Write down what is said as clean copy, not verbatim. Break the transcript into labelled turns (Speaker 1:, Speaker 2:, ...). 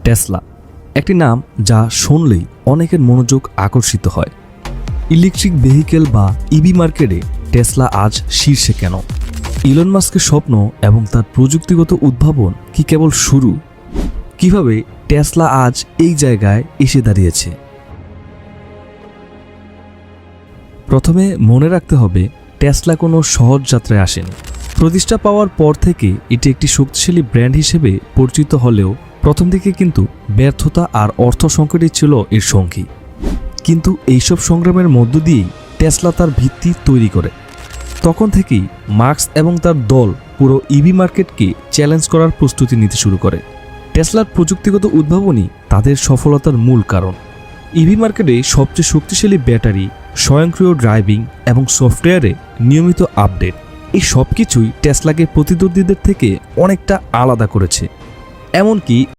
Speaker 1: Tesla, একটি নাম যা শুনলেই অনেকের মনোযোগ আকর্ষিত হয়। ইলেকট্রিক ভেহিকেল বা ইভি মার্কেটে টেসলা আজ শীর্ষে কেন? ইলন মাস্কের স্বপ্ন এবং তার প্রযুক্তিগত উদ্ভাবন কি কেবল শুরু? কিভাবে টেসলা আজ এই জায়গায় এসে দাঁড়িয়েছে? প্রথমে মনে রাখতে হবে, টেসলা কোনো সহজ যাত্রায় আসেনি। প্রতিষ্ঠা পাওয়ার পর থেকে এটি একটি শক্তিশালী ব্র্যান্ড হিসেবে পরিচিত হলেও প্রথম দিকে কিন্তু ব্যর্থতা আর অর্থ সংকটই ছিল এর সঙ্গী। কিন্তু এইসব সংগ্রামের মধ্য দিয়েই টেসলা তার ভিত্তি তৈরি করে। তখন থেকেই মার্কস এবং তার দল পুরো ইভি মার্কেটকে চ্যালেঞ্জ করার প্রস্তুতি নিতে শুরু করে। টেসলার প্রযুক্তিগত উদ্ভাবনই তাদের সফলতার মূল কারণ। ইভি মার্কেটে সবচেয়ে শক্তিশালী ব্যাটারি, স্বয়ংক্রিয় ড্রাইভিং এবং সফটওয়্যারে নিয়মিত আপডেট, এই সব কিছুই টেসলাকে প্রতিদ্বন্দ্বীদের থেকে অনেকটা আলাদা করেছে। এমনকি